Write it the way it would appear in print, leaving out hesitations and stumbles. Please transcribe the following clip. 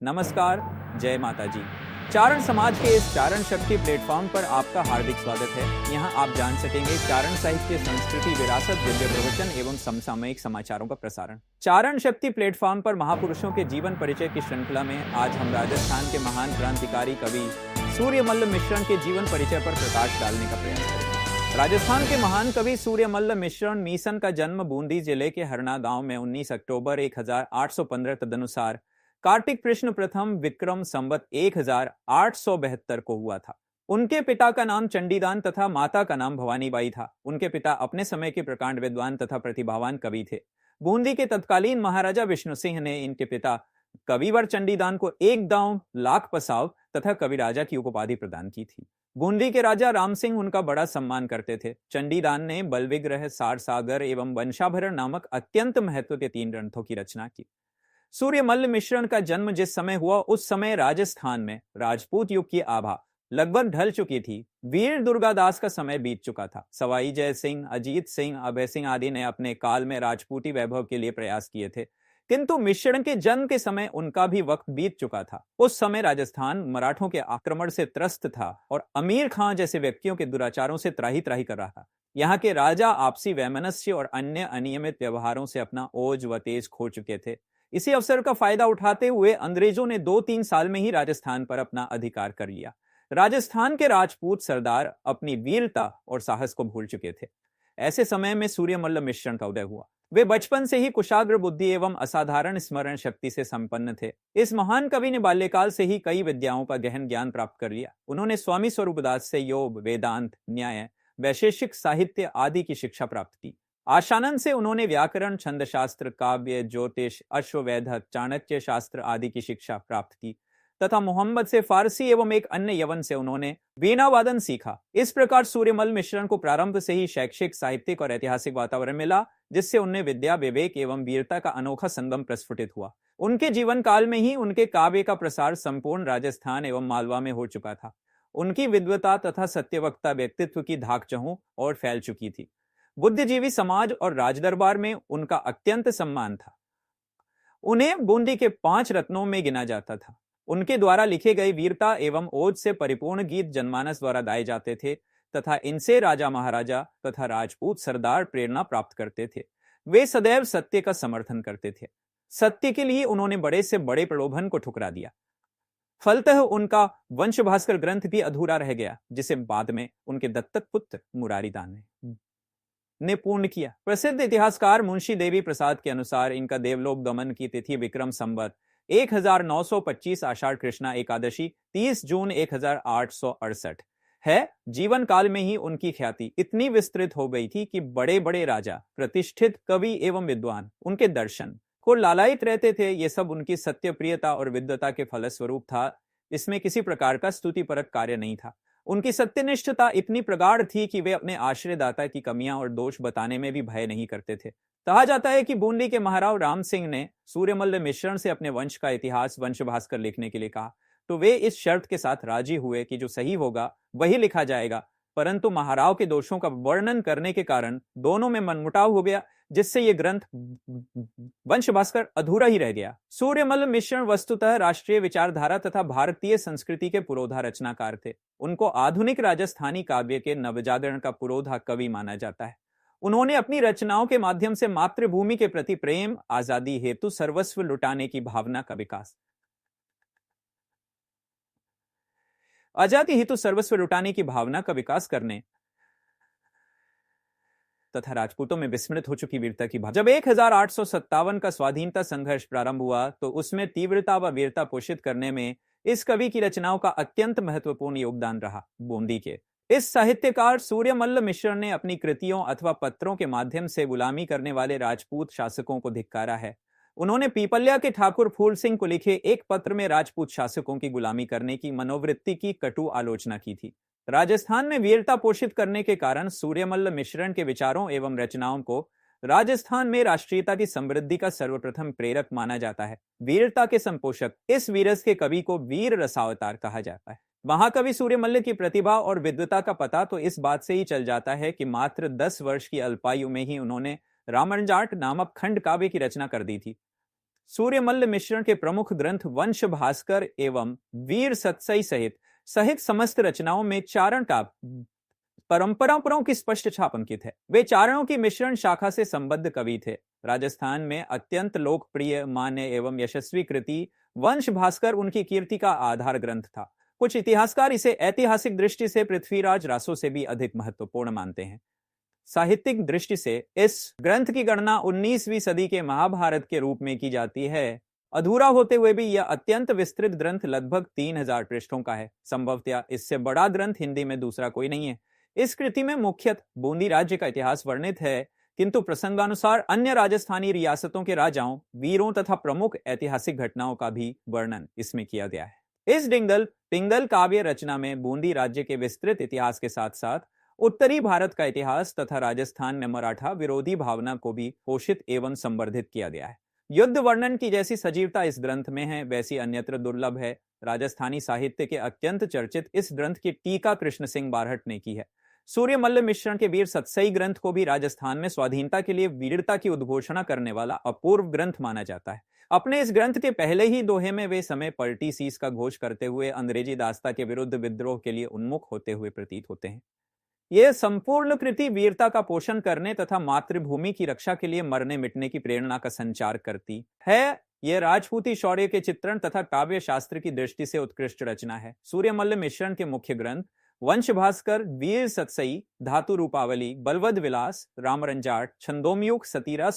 नमस्कार, जय माता जी। चारण समाज के इस चारण शक्ति प्लेटफॉर्म पर आपका हार्दिक स्वागत है। यहाँ आप जान सकेंगे चारण साहित्य, संस्कृति, विरासत, दिव्य प्रवचन एवं समसामयिक समाचारों का प्रसारण। चारण शक्ति प्लेटफॉर्म पर महापुरुषों के जीवन परिचय की श्रृंखला में आज हम राजस्थान के महान क्रांतिकारी कवि सूर्यमल्ल मिश्रण के जीवन परिचय पर प्रकाश डालने का प्रयास करेंगे। राजस्थान के महान कवि सूर्यमल्ल मिश्रण मीसन का जन्म बूंदी जिले के हरना गांव में 19 अक्टूबर 1815 तदनुसार कार्तिक कृष्ण प्रथम विक्रम संवत 1872 को हुआ था। उनके पिता का नाम चंडीदान तथा माता का नाम भवानीबाई था। उनके पिता अपने समय के प्रकांड विद्वान तथा प्रतिभावान कवि थे। बूंदी के तत्कालीन महाराजा विष्णु सिंह ने इनके पिता कविवर चंडीदान को एक दांव लाख पसाव तथा कविराजा की उपाधि प्रदान की थी। बूंदी के राजा राम सिंह उनका बड़ा सम्मान करते थे। चंडीदान ने बलविग्रह, सार सागर एवं वंशाभरण नामक अत्यंत महत्व के 3 ग्रंथों की रचना की। सूर्यमल्ल मिश्रण का जन्म जिस समय हुआ उस समय राजस्थान में राजपूत युग की आभा लगभग ढल चुकी थी। वीर दुर्गादास का समय बीत चुका था। सवाई जय सिंह, अजीत सिंह, अभय सिंह आदि ने अपने काल में राजपूती वैभव के लिए प्रयास किए थे, किंतु मिश्रण के जन्म के समय उनका भी वक्त बीत चुका था। उस समय राजस्थान मराठों के आक्रमण से त्रस्त था और अमीर खां जैसे व्यक्तियों के दुराचारों से त्राही त्राही कर रहा था। यहाँ के राजा आपसी वैमनस्य और अन्य अनियमित व्यवहारों से अपना ओज व तेज खो चुके थे। इसी अवसर का फायदा उठाते हुए अंग्रेजों ने 2-3 साल में ही राजस्थान पर अपना अधिकार कर लिया। राजस्थान के राजपूत सरदार अपनी वीरता और साहस को भूल चुके थे। ऐसे समय में सूर्यमल्ल मिश्रण का उदय हुआ। वे बचपन से ही कुशाग्र बुद्धि एवं असाधारण स्मरण शक्ति से संपन्न थे। इस महान कवि ने बाल्यकाल से ही कई विद्याओं का गहन ज्ञान प्राप्त कर लिया। उन्होंने स्वामी स्वरूपदास से योग, वेदांत, न्याय, वैशेषिक साहित्य आदि की शिक्षा प्राप्त की। आशानंद से उन्होंने व्याकरण, छंद शास्त्र, काव्य, ज्योतिष, अश्ववेध, चाणक्य शास्त्र आदि की शिक्षा प्राप्त की तथा मोहम्मद से फारसी एवं एक अन्य यवन से उन्होंने वीणा वादन सीखा। इस प्रकार सूर्यमल्ल मिश्रण को प्रारंभ से ही शैक्षिक, साहित्यिक और ऐतिहासिक वातावरण मिला, जिससे उनमें विद्या, विवेक एवं वीरता का अनोखा संगम प्रस्फुटित हुआ। उनके जीवन काल में ही उनके काव्य का प्रसार संपूर्ण राजस्थान एवं मालवा में हो चुका था। उनकी विद्वता तथा सत्यवक्ता व्यक्तित्व की धाक चहु और फैल चुकी थी। बुद्धिजीवी समाज और राजदरबार में उनका अत्यंत सम्मान था। उन्हें बूंदी के 5 रत्नों में गिना जाता था। उनके द्वारा लिखे गए वीरता एवं ओज से परिपूर्ण गीत जनमानस द्वारा गाए जाते थे तथा इनसे राजा, महाराजा तथा राजपूत सरदार प्रेरणा प्राप्त करते थे। वे सदैव सत्य का समर्थन करते थे। सत्य के लिए उन्होंने बड़े से बड़े प्रलोभन को ठुकरा दिया। फलतः उनका वंश भास्कर ग्रंथ भी अधूरा रह गया, जिसे बाद में उनके दत्तक पुत्र मुरारीदान ने पूर्ण किया। प्रसिद्ध इतिहासकार मुंशी देवी प्रसाद के अनुसार इनका देवलोक गमन की तिथि विक्रम संवत 1925 आषाढ़ कृष्णा एकादशी 30 जून 1868 है। जीवन काल में ही उनकी ख्याति इतनी विस्तृत हो गई थी कि बड़े बड़े राजा, प्रतिष्ठित कवि एवं विद्वान उनके दर्शन को लालायित रहते थे। ये सब उनकी सत्यप्रियता और विद्वता के फलस्वरूप था। इसमें किसी प्रकार का स्तुतिपरक कार्य नहीं था। उनकी सत्यनिष्ठता इतनी प्रगाढ़ थी कि वे अपने आश्रयदाता की कमियां और दोष बताने में भी भय नहीं करते थे। कहा जाता है कि बूंदी के महाराव राम सिंह ने सूर्यमल्ल मिश्रण से अपने वंश का इतिहास वंश भास्कर लिखने के लिए कहा, तो वे इस शर्त के साथ राजी हुए कि जो सही होगा वही लिखा जाएगा। परंतु महाराव के दोषों का वर्णन करने के कारण दोनों में मनमुटाव हो गया, जिससे ये ग्रंथ वंश भास्कर अधूरा ही रह गया। सूर्यमल्ल मिश्रण वस्तुतः राष्ट्रीय विचारधारा तथा भारतीय संस्कृति के पुरोधा रचनाकार थे। उनको आधुनिक राजस्थानी काव्य के नवजागरण का पुरोधा कवि माना जाता है। उन्होंने अपनी रचनाओं के माध्यम से मातृभूमि के प्रति प्रेम, आजादी हेतु सर्वस्व लुटाने की भावना का विकास करने तथा राजपूतों में विस्मृत हो चुकी वीरता की भावना। जब 1857 का स्वाधीनता संघर्ष प्रारंभ हुआ तो उसमें तीव्रता व वीरता पोषित करने में इस कवि की रचनाओं का अत्यंत महत्वपूर्ण योगदान रहा। बूंदी के इस साहित्यकार सूर्यमल्ल मिश्रण ने अपनी कृतियों अथवा पत्रों के माध्यम से गुलामी करने वाले राजपूत शासकों को धिक्कारा है। उन्होंने पीपल्या के ठाकुर फूल सिंह को लिखे एक पत्र में राजपूत शासकों की गुलामी करने की मनोवृत्ति की कटु आलोचना की थी। राजस्थान में वीरता पोषित करने के कारण सूर्यमल्ल मिश्रण के विचारों एवं रचनाओं को राजस्थान में राष्ट्रीयता की समृद्धि का सर्वप्रथम प्रेरक माना जाता है। वीरता के संपोषक इस वीरस के कवि को वीर रसावतार कहा जाता है। महाकवि सूर्यमल्ल की प्रतिभा और विद्वता का पता तो इस बात से ही चल जाता है कि मात्र 10 वर्ष की अल्पायु में ही उन्होंने रामरंजाट नामक खंड काव्य की रचना कर दी थी। सूर्यमल्ल मिश्रण के प्रमुख ग्रंथ वंश भास्कर एवं वीर सतसई सहित समस्त रचनाओं में चारण का परंपराओं की स्पष्ट छाप अंकित है। वे चारणों की मिश्रण शाखा से संबद्ध कवि थे। राजस्थान में अत्यंत लोकप्रिय, मान्य एवं यशस्वी कृति वंश भास्कर उनकी कीर्ति का आधार ग्रंथ था। कुछ इतिहासकार इसे ऐतिहासिक दृष्टि से पृथ्वीराज रासो से भी अधिक महत्वपूर्ण मानते हैं। साहित्यिक दृष्टि से इस ग्रंथ की गणना 19वीं सदी के महाभारत के रूप में की जाती है। अधूरा होते हुए भी यह अत्यंत विस्तृत ग्रंथ लगभग 3000 पृष्ठों का है। संभवतः इससे बड़ा ग्रंथ हिंदी में दूसरा कोई नहीं है। इस कृति में मुख्यतः बूंदी राज्य का इतिहास वर्णित है, किंतु प्रसंगानुसार अन्य राजस्थानी रियासतों के राजाओं, वीरों तथा प्रमुख ऐतिहासिक घटनाओं का भी वर्णन इसमें किया गया है। इस पिंगल काव्य रचना में बूंदी राज्य के विस्तृत इतिहास के साथ साथ उत्तरी भारत का इतिहास तथा राजस्थान में मराठा विरोधी भावना को भी पोषित एवं संवर्धित किया गया है। युद्ध वर्णन की जैसी सजीवता इस ग्रंथ में है, वैसी अन्यत्र दुर्लभ है। राजस्थानी साहित्य के अत्यंत चर्चित इस ग्रंथ की टीका कृष्ण सिंह बारहट ने की है। सूर्यमल्ल मिश्रण के वीर सतसई ग्रंथ को भी राजस्थान में स्वाधीनता के लिए वीरता की उद्घोषणा करने वाला अपूर्व ग्रंथ माना जाता है। अपने इस ग्रंथ के पहले ही दोहे में वे समय पलटी सीस का घोष करते हुए अंग्रेजी दास्ता के विरुद्ध विद्रोह के लिए उन्मुख होते हुए प्रतीत होते हैं। यह संपूर्ण कृति वीरता का पोषण करने तथा मातृभूमि की रक्षा के लिए मरने मिटने की प्रेरणा का संचार करती है। यह राजपूती शौर्य के चित्रण तथा काव्य शास्त्र की दृष्टि से उत्कृष्ट रचना है। सूर्यमल्ल मिश्रण के मुख्य ग्रंथ वंश भास्कर, वीर सतसई, धातु रूपावली, बलवद विलास, रामरंजाट, छंदोमयुग, सतीरा